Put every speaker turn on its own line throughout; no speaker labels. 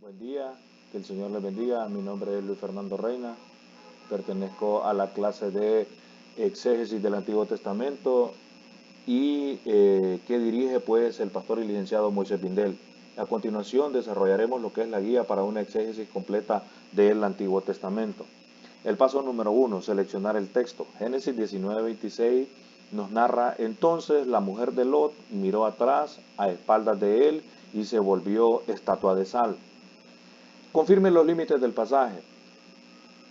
Buen día, que el Señor les bendiga. Mi nombre es Luis Fernando Reina. Pertenezco a la clase de exégesis del Antiguo Testamento y que dirige pues el pastor y licenciado Moisés Pindel. A continuación desarrollaremos lo que es la guía para una exégesis completa del Antiguo Testamento. El paso número 1, seleccionar el texto. Génesis 19:26 nos narra: entonces la mujer de Lot miró atrás a espaldas de él y se volvió estatua de sal. Confirme los límites del pasaje.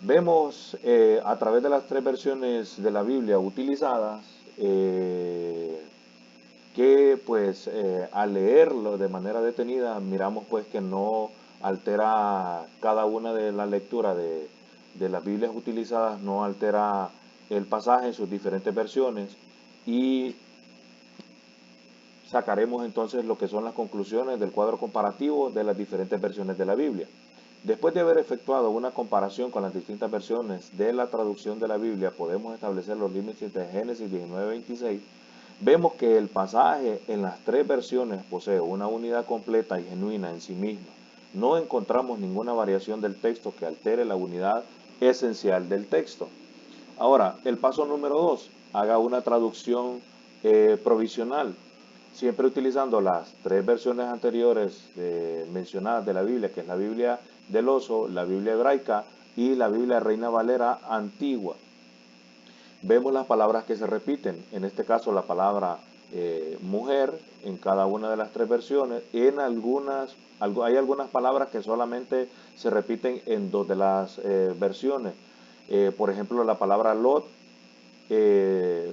Vemos a través de las tres versiones de la Biblia utilizadas que pues al leerlo de manera detenida miramos pues que no altera cada una de las lecturas de las Biblias utilizadas, no altera el pasaje en sus diferentes versiones y sacaremos entonces lo que son las conclusiones del cuadro comparativo de las diferentes versiones de la Biblia. Después de haber efectuado una comparación con las distintas versiones de la traducción de la Biblia, podemos establecer los límites de Génesis 19:26. Vemos que el pasaje en las tres versiones posee una unidad completa y genuina en sí misma. No encontramos ninguna variación del texto que altere la unidad esencial del texto. Ahora, el paso número 2, haga una traducción provisional, siempre utilizando las tres versiones anteriores mencionadas de la Biblia, que es la Biblia del oso, la Biblia hebraica y la Biblia Reina Valera antigua. Vemos las palabras que se repiten, en este caso la palabra mujer en cada una de las tres versiones. Hay algunas palabras que solamente se repiten en dos de las versiones. Por ejemplo, la palabra Lot,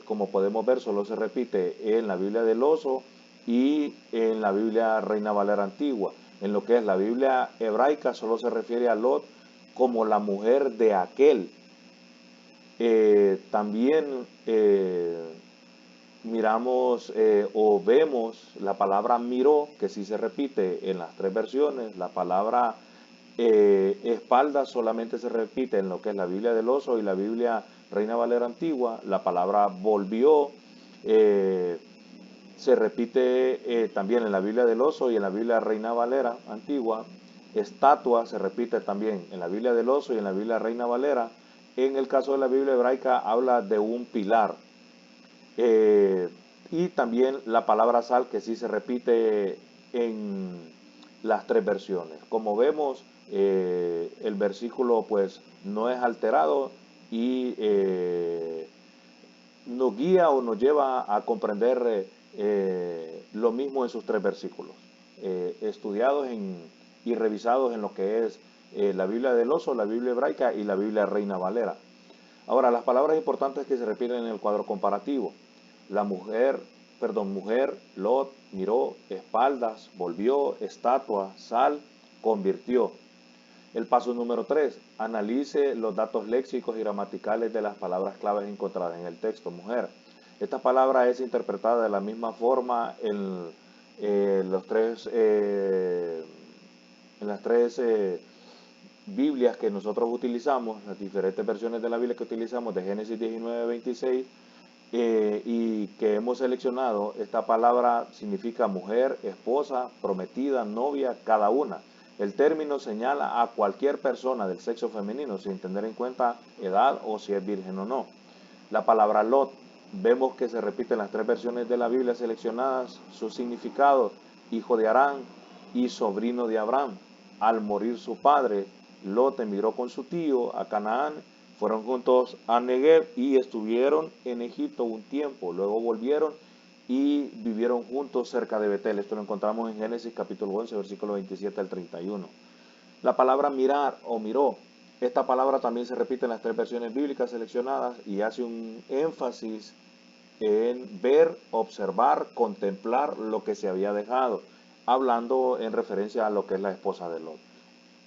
como podemos ver, solo se repite en la Biblia del oso y en la Biblia Reina Valera antigua. En lo que es la Biblia hebraica solo se refiere a Lot como la mujer de aquel. También miramos o vemos la palabra miró, que sí se repite en las tres versiones. La palabra espalda solamente se repite en lo que es la Biblia del oso y la Biblia Reina Valera antigua. La palabra volvió eh, se repite también en la Biblia del oso y en la Biblia Reina Valera antigua. Estatua se repite también en la Biblia del oso y en la Biblia Reina Valera. En el caso de la Biblia hebraica habla de un pilar. Eh, y también la palabra sal, que sí se repite en las tres versiones. Como vemos, el versículo pues no es alterado y nos guía o nos lleva a comprender lo mismo en sus tres versículos, estudiados y revisados en lo que es la Biblia del oso, la Biblia hebraica y la Biblia Reina Valera. Ahora, las palabras importantes que se repiten en el cuadro comparativo. La mujer, Lot, miró, espaldas, volvió, estatua, sal, convirtió. El paso número 3, analice los datos léxicos y gramaticales de las palabras claves encontradas en el texto. Mujer. Esta palabra es interpretada de la misma forma en las tres Biblias que nosotros utilizamos, las diferentes versiones de la Biblia que utilizamos de Génesis 19:26 y que hemos seleccionado. Esta palabra significa mujer, esposa, prometida, novia, cada una. El término señala a cualquier persona del sexo femenino sin tener en cuenta edad o si es virgen o no. La palabra Lot, vemos que se repite en las tres versiones de la Biblia seleccionadas su significado: hijo de Arán y sobrino de Abraham. Al morir su padre, Lot emigró con su tío a Canaán, fueron juntos a Negev y estuvieron en Egipto un tiempo. Luego volvieron y vivieron juntos cerca de Betel. Esto lo encontramos en Génesis capítulo 11, versículo 27 al 31. La palabra mirar o miró, esta palabra también se repite en las tres versiones bíblicas seleccionadas y hace un énfasis en ver, observar, contemplar lo que se había dejado, hablando en referencia a lo que es la esposa de Lot.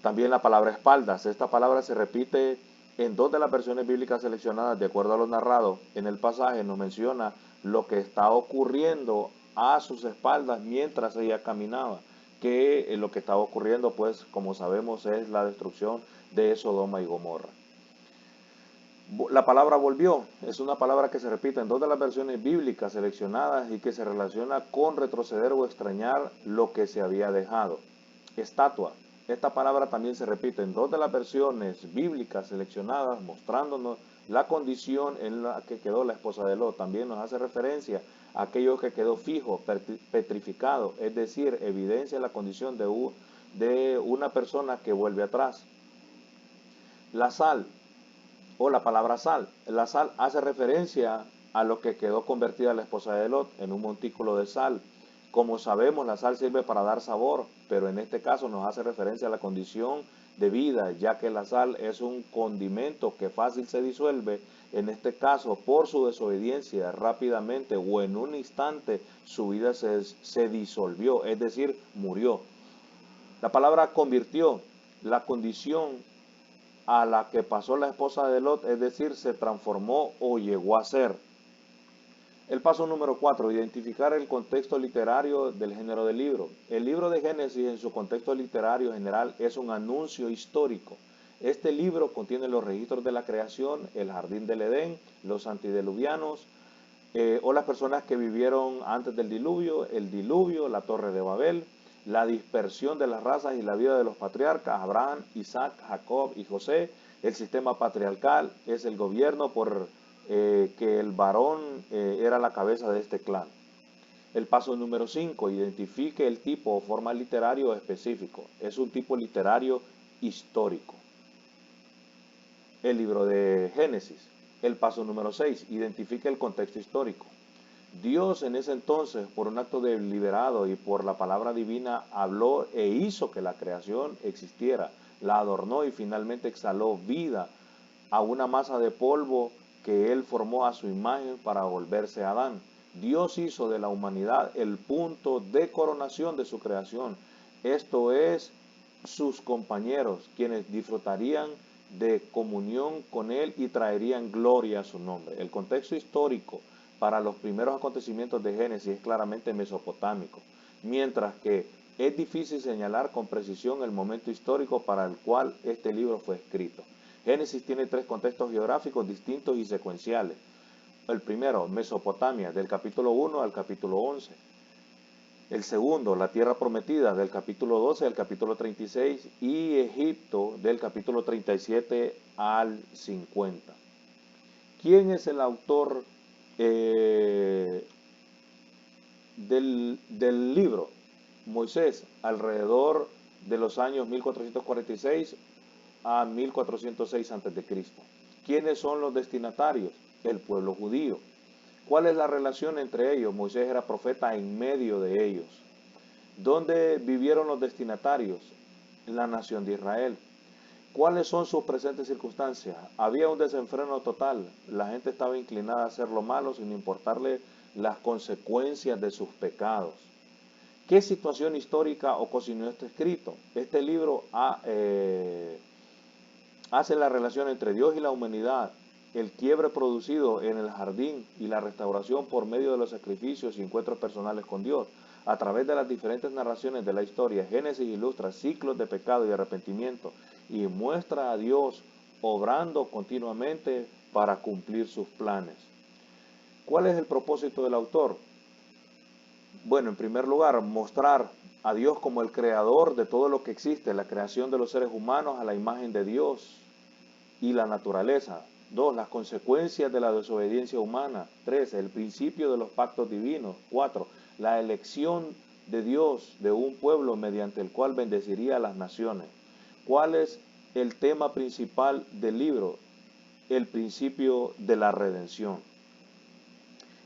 También la palabra espaldas. Esta palabra se repite en dos de las versiones bíblicas seleccionadas. De acuerdo a lo narrado en el pasaje, nos menciona lo que está ocurriendo a sus espaldas mientras ella caminaba. Que lo que estaba ocurriendo, pues, como sabemos, es la destrucción de Sodoma y Gomorra. La palabra volvió es una palabra que se repite en dos de las versiones bíblicas seleccionadas y que se relaciona con retroceder o extrañar lo que se había dejado. Estatua. Esta palabra también se repite en dos de las versiones bíblicas seleccionadas, mostrándonos la condición en la que quedó la esposa de Lot. También nos hace referencia a aquello que quedó fijo, petrificado, es decir, evidencia la condición de una persona que vuelve atrás. La sal, o la palabra sal. La sal hace referencia a lo que quedó convertida la esposa de Lot en un montículo de sal. Como sabemos, la sal sirve para dar sabor, pero en este caso nos hace referencia a la condición de vida, ya que la sal es un condimento que fácil se disuelve. En este caso, por su desobediencia, rápidamente o en un instante, su vida se disolvió, es decir, murió. La palabra convirtió la condición a la que pasó la esposa de Lot, es decir, se transformó o llegó a ser. El paso número 4, identificar el contexto literario del género del libro. El libro de Génesis en su contexto literario general es un anuncio histórico. Este libro contiene los registros de la creación, el jardín del Edén, los antediluvianos, o las personas que vivieron antes del diluvio, el diluvio, la torre de Babel, la dispersión de las razas y la vida de los patriarcas, Abraham, Isaac, Jacob y José. El sistema patriarcal es el gobierno por que el varón era la cabeza de este clan. El paso número 5, identifique el tipo o forma literario específico. Es un tipo literario histórico. El libro de Génesis. El paso número 6, identifique el contexto histórico. Dios en ese entonces, por un acto deliberado y por la palabra divina, habló e hizo que la creación existiera, la adornó y finalmente exhaló vida a una masa de polvo que él formó a su imagen para volverse a Adán. Dios hizo de la humanidad el punto de coronación de su creación. Esto es, sus compañeros, quienes disfrutarían de comunión con él y traerían gloria a su nombre. El contexto histórico para los primeros acontecimientos de Génesis es claramente mesopotámico, mientras que es difícil señalar con precisión el momento histórico para el cual este libro fue escrito. Génesis tiene tres contextos geográficos distintos y secuenciales. El primero, Mesopotamia, del capítulo 1 al capítulo 11. El segundo, la tierra prometida, del capítulo 12 al capítulo 36. Y Egipto, del capítulo 37 al 50. ¿Quién es el autor del libro? Moisés, alrededor de los años 1446 a 1406 a.C. ¿Quiénes son los destinatarios? El pueblo judío. ¿Cuál es la relación entre ellos? Moisés era profeta en medio de ellos. ¿Dónde vivieron los destinatarios? En la nación de Israel. ¿Cuáles son sus presentes circunstancias? Había un desenfreno total. La gente estaba inclinada a hacer lo malo sin importarle las consecuencias de sus pecados. ¿Qué situación histórica ocasionó este escrito? Este libro hace la relación entre Dios y la humanidad, el quiebre producido en el jardín y la restauración por medio de los sacrificios y encuentros personales con Dios. A través de las diferentes narraciones de la historia, Génesis ilustra ciclos de pecado y arrepentimiento y muestra a Dios obrando continuamente para cumplir sus planes. ¿Cuál es el propósito del autor? Bueno, en primer lugar, mostrar a Dios como el creador de todo lo que existe, la creación de los seres humanos a la imagen de Dios y la naturaleza. 2, las consecuencias de la desobediencia humana. 3, el principio de los pactos divinos. 4, la elección de Dios de un pueblo mediante el cual bendeciría a las naciones. ¿Cuál es el tema principal del libro? El principio de la redención.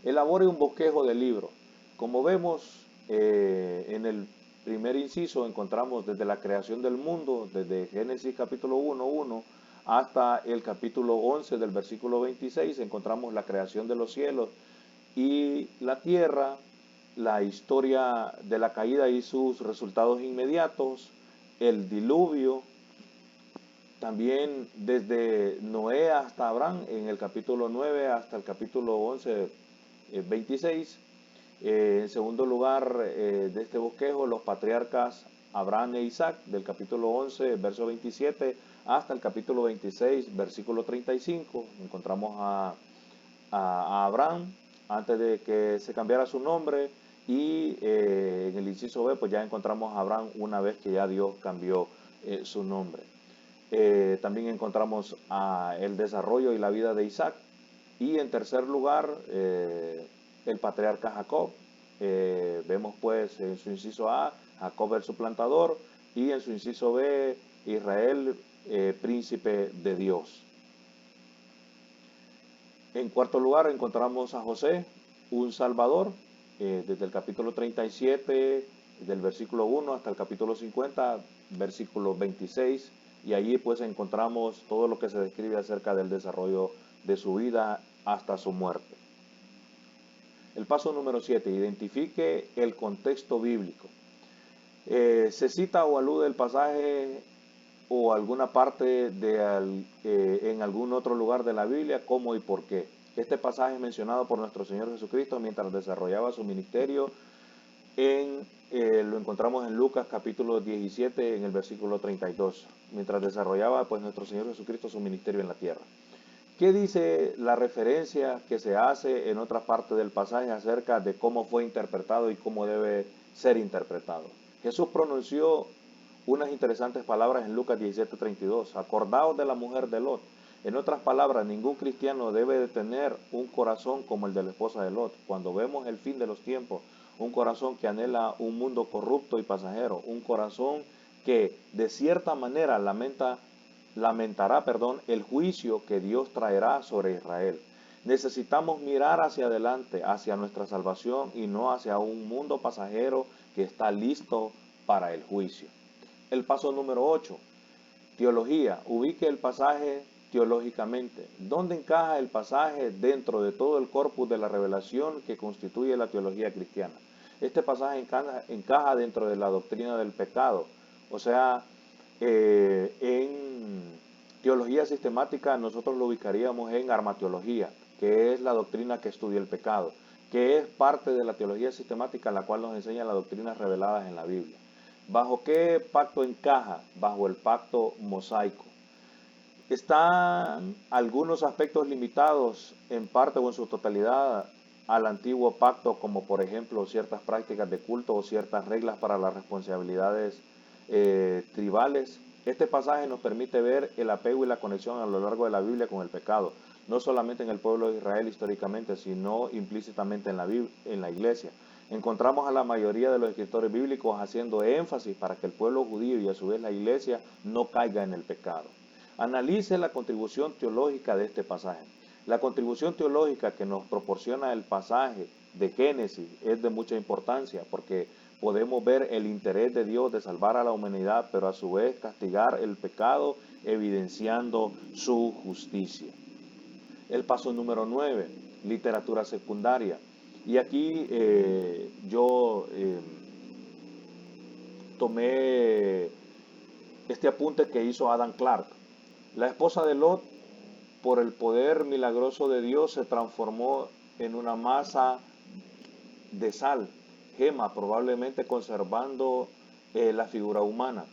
Elabore un bosquejo del libro. Como vemos en el primer inciso, encontramos desde la creación del mundo, desde Génesis capítulo 1, hasta el capítulo 11 del versículo 26, encontramos la creación de los cielos y la tierra, la historia de la caída y sus resultados inmediatos, el diluvio, también desde Noé hasta Abraham, en el capítulo 9 hasta el capítulo 11, 26. En segundo lugar, de este bosquejo, los patriarcas Abraham e Isaac, del capítulo 11, verso 27, hasta el capítulo 26, versículo 35. Encontramos a Abraham antes de que se cambiara su nombre y en el inciso B, pues ya encontramos a Abraham una vez que ya Dios cambió su nombre. También encontramos el desarrollo y la vida de Isaac. Y en tercer lugar, el patriarca Jacob. Vemos pues en su inciso A, Jacob el suplantador, y en su inciso B, Israel, príncipe de Dios. En cuarto lugar encontramos a José, un salvador, desde el capítulo 37, del versículo 1 hasta el capítulo 50, versículo 26, y allí pues encontramos todo lo que se describe acerca del desarrollo de su vida hasta su muerte. El paso número 7, identifique el contexto bíblico. Se cita o alude el pasaje o alguna parte en algún otro lugar de la Biblia, cómo y por qué. Este pasaje es mencionado por nuestro Señor Jesucristo mientras desarrollaba su ministerio. Lo encontramos en Lucas capítulo 17 en el versículo 32, mientras desarrollaba pues nuestro Señor Jesucristo su ministerio en la tierra. ¿Qué dice la referencia que se hace en otra parte del pasaje acerca de cómo fue interpretado y cómo debe ser interpretado? Jesús pronunció unas interesantes palabras en Lucas 17:32. Acordaos de la mujer de Lot. En otras palabras, ningún cristiano debe de tener un corazón como el de la esposa de Lot. Cuando vemos el fin de los tiempos, un corazón que anhela un mundo corrupto y pasajero, un corazón que de cierta manera lamentará el juicio que Dios traerá sobre Israel. Necesitamos mirar hacia adelante, hacia nuestra salvación y no hacia un mundo pasajero que está listo para el juicio. El paso número 8, teología. Ubique el pasaje teológicamente. ¿Dónde encaja el pasaje dentro de todo el corpus de la revelación que constituye la teología cristiana? Este pasaje encaja dentro de la doctrina del pecado. O sea, en teología sistemática nosotros lo ubicaríamos en armateología, que es la doctrina que estudia el pecado, que es parte de la teología sistemática, la cual nos enseña las doctrinas reveladas en la Biblia. ¿Bajo qué pacto encaja? Bajo el pacto mosaico. Están algunos aspectos limitados en parte o en su totalidad al antiguo pacto, como por ejemplo ciertas prácticas de culto o ciertas reglas para las responsabilidades tribales. Este pasaje nos permite ver el apego y la conexión a lo largo de la Biblia con el pecado, no solamente en el pueblo de Israel históricamente, sino implícitamente en la iglesia. Encontramos a la mayoría de los escritores bíblicos haciendo énfasis para que el pueblo judío y a su vez la iglesia no caiga en el pecado. Analice la contribución teológica de este pasaje. La contribución teológica que nos proporciona el pasaje de Génesis es de mucha importancia porque podemos ver el interés de Dios de salvar a la humanidad, pero a su vez castigar el pecado, evidenciando su justicia. El paso número 9, literatura secundaria. Y aquí yo tomé este apunte que hizo Adam Clarke. La esposa de Lot, por el poder milagroso de Dios, se transformó en una masa de sal, gema, probablemente conservando la figura humana.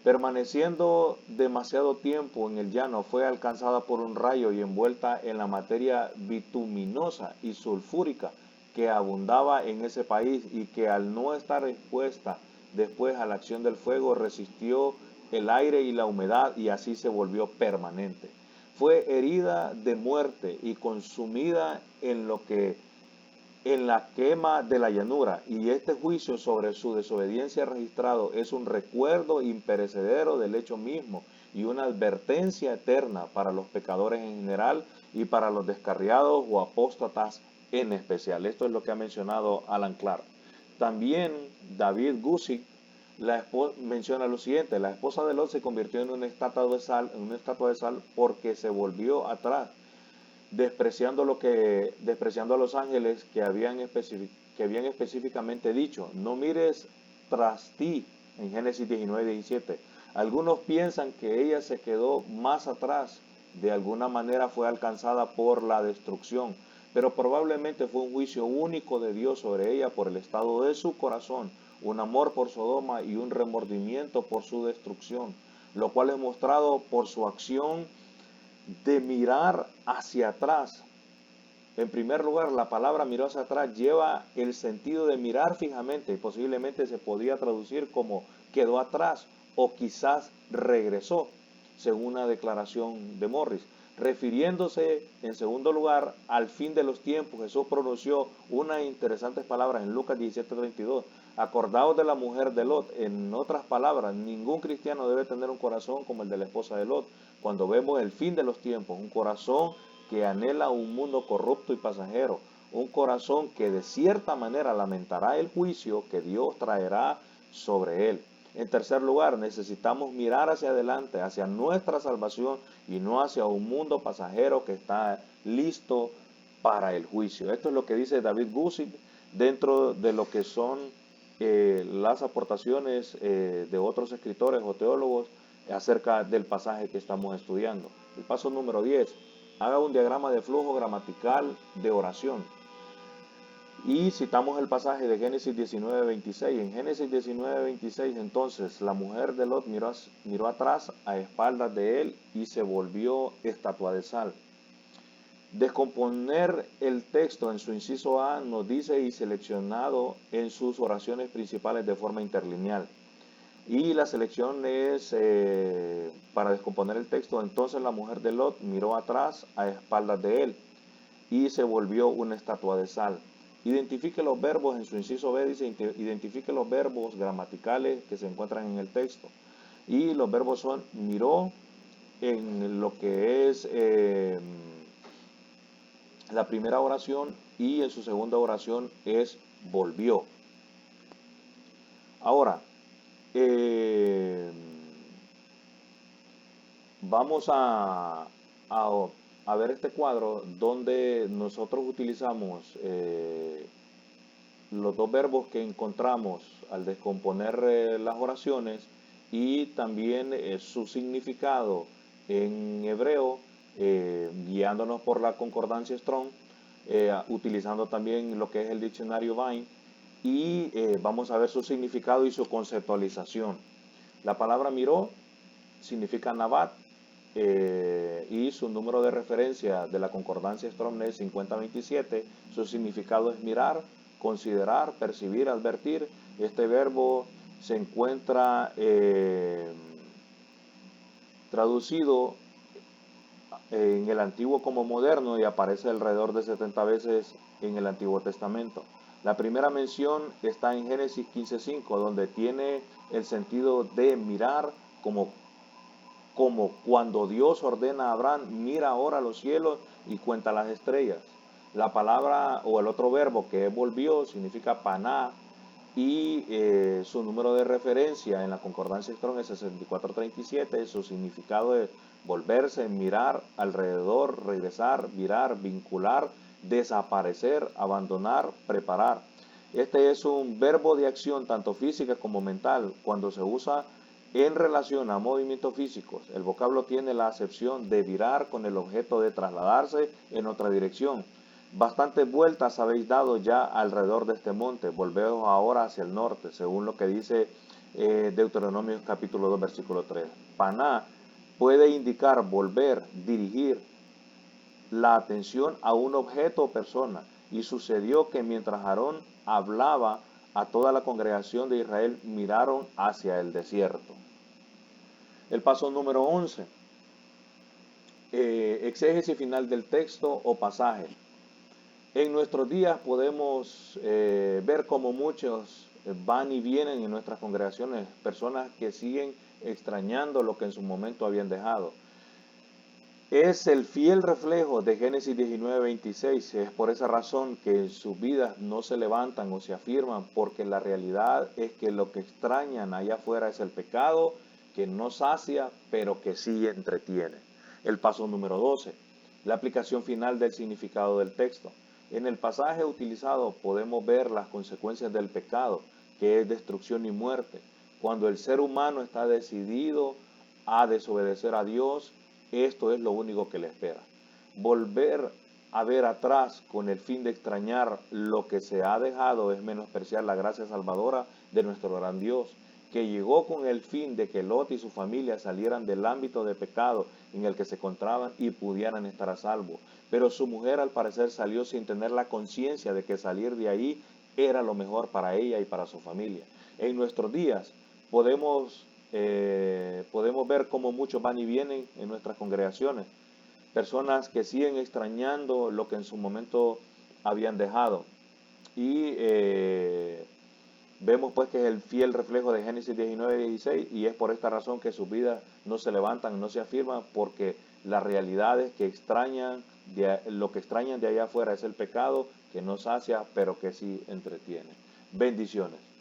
Permaneciendo demasiado tiempo en el llano, fue alcanzada por un rayo y envuelta en la materia bituminosa y sulfúrica que abundaba en ese país y que al no estar expuesta después a la acción del fuego resistió el aire y la humedad y así se volvió permanente. Fue herida de muerte y consumida en la quema de la llanura, y este juicio sobre su desobediencia registrado es un recuerdo imperecedero del hecho mismo y una advertencia eterna para los pecadores en general y para los descarriados o apóstatas en especial. Esto es lo que ha mencionado Alan Clarke. También David Guzik menciona lo siguiente: la esposa de Lot se convirtió en una estatua de sal porque se volvió atrás, despreciando a los ángeles que habían específicamente dicho: no mires tras ti, en Génesis 19:17. Algunos piensan que ella se quedó más atrás, de alguna manera fue alcanzada por la destrucción, pero probablemente fue un juicio único de Dios sobre ella por el estado de su corazón, un amor por Sodoma y un remordimiento por su destrucción, lo cual es mostrado por su acción de mirar hacia atrás. En primer lugar, la palabra miró hacia atrás lleva el sentido de mirar fijamente y posiblemente se podría traducir como quedó atrás o quizás regresó, según una declaración de Morris. Refiriéndose, en segundo lugar, al fin de los tiempos, Jesús pronunció unas interesantes palabras en Lucas 17:32. Acordaos de la mujer de Lot. En otras palabras, ningún cristiano debe tener un corazón como el de la esposa de Lot. Cuando vemos el fin de los tiempos, un corazón que anhela un mundo corrupto y pasajero, un corazón que de cierta manera lamentará el juicio que Dios traerá sobre él. En tercer lugar, necesitamos mirar hacia adelante, hacia nuestra salvación y no hacia un mundo pasajero que está listo para el juicio. Esto es lo que dice David Guzik dentro de lo que son las aportaciones de otros escritores o teólogos acerca del pasaje que estamos estudiando. El paso número 10. Haga un diagrama de flujo gramatical de oración. Y citamos el pasaje de Génesis 19:26. En Génesis 19:26, entonces, la mujer de Lot miró atrás a espaldas de él y se volvió estatua de sal. Descomponer el texto en su inciso A nos dice y seleccionado en sus oraciones principales de forma interlineal. Y la selección es para descomponer el texto. Entonces la mujer de Lot miró atrás a espaldas de él y se volvió una estatua de sal. Identifique los verbos en su inciso B, dice, identifique los verbos gramaticales que se encuentran en el texto. Y los verbos son miró en lo que es la primera oración y en su segunda oración es volvió. Ahora, vamos a ver este cuadro donde nosotros utilizamos los dos verbos que encontramos al descomponer las oraciones y también su significado en hebreo, guiándonos por la concordancia Strong, utilizando también lo que es el diccionario Vine, y vamos a ver su significado y su conceptualización. La palabra miró significa Nabat, y su número de referencia de la concordancia Strong es 5027. Su significado es mirar, considerar, percibir, advertir. Este verbo se encuentra traducido en el Antiguo como moderno y aparece alrededor de 70 veces en el Antiguo Testamento. La primera mención está en Génesis 15:5, donde tiene el sentido de mirar como cuando Dios ordena a Abraham, mira ahora los cielos y cuenta las estrellas. La palabra o el otro verbo que volvió significa paná y su número de referencia en la concordancia Strong es 6437. Su significado es volverse, mirar, alrededor, regresar, virar, vincular, desaparecer, abandonar, preparar. Este es un verbo de acción tanto física como mental. Cuando se usa en relación a movimientos físicos, el vocablo tiene la acepción de virar con el objeto de trasladarse en otra dirección. Bastantes vueltas habéis dado ya alrededor de este monte, volveos ahora hacia el norte, según lo que dice Deuteronomio capítulo 2, versículo 3. Paná puede indicar volver, dirigir la atención a un objeto o persona. Y sucedió que mientras Aarón hablaba, a toda la congregación de Israel miraron hacia el desierto. El paso número 11. Exégesis final del texto o pasaje. En nuestros días podemos ver como muchos van y vienen en nuestras congregaciones, personas que siguen extrañando lo que en su momento habían dejado. Es el fiel reflejo de Génesis 19:26. Es por esa razón que en sus vidas no se levantan o se afirman, porque la realidad es que lo que extrañan allá afuera es el pecado que no sacia, pero que sí entretiene. El paso número 12. La aplicación final del significado del texto. En el pasaje utilizado podemos ver las consecuencias del pecado, que es destrucción y muerte. Cuando el ser humano está decidido a desobedecer a Dios, esto es lo único que le espera. Volver a ver atrás con el fin de extrañar lo que se ha dejado es menospreciar la gracia salvadora de nuestro gran Dios, que llegó con el fin de que Lot y su familia salieran del ámbito de pecado en el que se encontraban y pudieran estar a salvo. Pero su mujer al parecer salió sin tener la conciencia de que salir de ahí era lo mejor para ella y para su familia. En nuestros días podemos podemos ver cómo muchos van y vienen en nuestras congregaciones. Personas que siguen extrañando lo que en su momento habían dejado. Y vemos pues que es el fiel reflejo de Génesis 19:16 y es por esta razón que sus vidas no se levantan, no se afirman, porque las realidades que extrañan, lo que extrañan de allá afuera es el pecado que no sacia, pero que sí entretiene. Bendiciones.